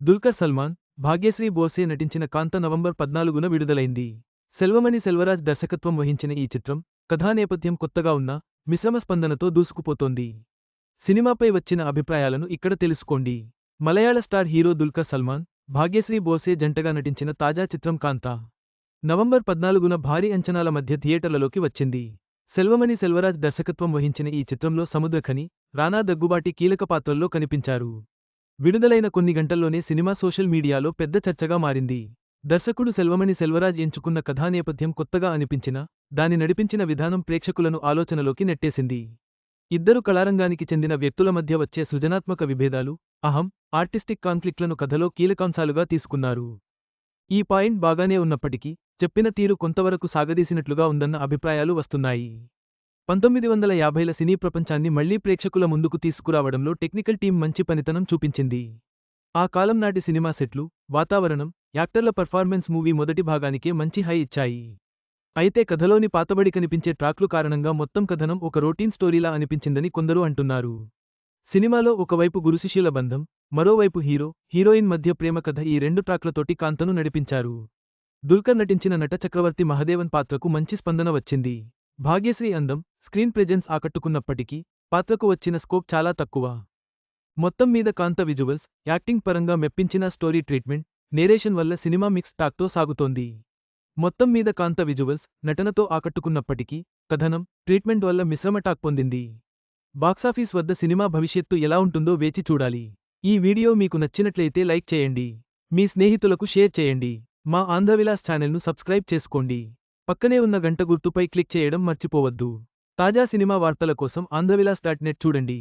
దుల్కర్ సల్మాన్, భాగ్యశ్రీ బోర్సే నటించిన కాంత నవంబర్ 14న విడుదలైంది. సెల్వమణి సెల్వరాజ్ దర్శకత్వం వహించిన ఈ చిత్రం, కథానేపథ్యం కొత్తగా ఉన్నా, మిశ్రమ స్పందనతో దూసుకుపోతోంది. సినిమాపై వచ్చిన అభిప్రాయాలను ఇక్కడ తెలుసుకోండి. మలయాళ స్టార్ హీరో దుల్కర్ సల్మాన్, భాగ్యశ్రీ బోర్సే జంటగా నటించిన తాజా చిత్రం కాంత నవంబర్ 14న భారీ అంచనాల మధ్య థియేటర్లలోకి వచ్చింది. సెల్వమణి సెల్వరాజ్ దర్శకత్వం వహించిన ఈ చిత్రంలో సముద్రఖని, రానా దగ్గుబాటి కీలక పాత్రల్లో కనిపించారు. విడుదలైన కొన్ని గంటల్లోనే సినిమా సోషల్ మీడియాలో పెద్ద చర్చగా మారింది. దర్శకుడు సెల్వమణి సెల్వరాజ్ ఎంచుకున్న కథానేపథ్యం కొత్తగా అనిపించినా, దాని నడిపించిన విధానం ప్రేక్షకులను ఆలోచనలోకి నెట్టేసింది. ఇద్దరు కళారంగానికి చెందిన వ్యక్తుల మధ్య వచ్చే సృజనాత్మక విభేదాలు, అహం, ఆర్టిస్టిక్ కాన్ఫ్లిక్ట్లను కథలో కీలకాంశాలుగా తీసుకున్నారు. ఈ పాయింట్ బాగానే ఉన్నప్పటికీ, చెప్పిన తీరు కొంతవరకు సాగదీసినట్లుగా ఉందన్న అభిప్రాయాలు వస్తున్నాయి. 1950ల సినీ ప్రపంచాన్ని మళ్లీ ప్రేక్షకుల ముందుకు తీసుకురావడంలో టెక్నికల్ టీం మంచి పనితనం చూపించింది. ఆ కాలం నాటి సినిమా సెట్లు, వాతావరణం, యాక్టర్ల పర్ఫార్మెన్స్ మూవీ మొదటి భాగానికే మంచి హై ఇచ్చాయి. అయితే కథలోని పాతబడి కనిపించే ట్రాక్లు కారణంగా మొత్తం కథనం ఒక రొటీన్ స్టోరీలా అనిపించిందని కొందరు అంటున్నారు. సినిమాలో ఒకవైపు గురుశిష్యుల బంధం, మరోవైపు హీరో, హీరోయిన్ మధ్య ప్రేమ కథ ఈ రెండు ట్రాక్లతోటి కాంతను నడిపించారు. దుల్కర్ నటించిన నట చక్రవర్తి మహదేవన్ పాత్రకు మంచి స్పందన వచ్చింది. భాగ్యశ్రీ అందం, స్క్రీన్ ప్రెజెన్స్ ఆకట్టుకున్నప్పటికీ, పాత్రకు వచ్చిన స్కోప్ చాలా తక్కువ. మొత్తం మీద కాంత విజువల్స్, యాక్టింగ్ పరంగా మెప్పించిన స్టోరీ ట్రీట్మెంట్, నేరేషన్ వల్ల సినిమా మిక్స్ టాక్తో సాగుతోంది. మొత్తం మీద కాంత విజువల్స్, నటనతో ఆకట్టుకున్నప్పటికీ, కథనం, ట్రీట్మెంట్ వల్ల మిశ్రమ టాక్ పొందింది. బాక్సాఫీస్ వద్ద సినిమా భవిష్యత్తు ఎలా ఉంటుందో వేచి చూడాలి. ఈ వీడియో మీకు నచ్చినట్లయితే లైక్ చేయండి. మీ స్నేహితులకు షేర్ చేయండి. మా ఆంధ్రవిలాస్ ఛానల్ను సబ్స్క్రైబ్ చేసుకోండి. పక్కనే ఉన్న గంట గుర్తుపై క్లిక్ చేయడం మర్చిపోవద్దు. తాజా సినిమా వార్తల కోసం ఆంధ్రవిలాస్.net చూడండి.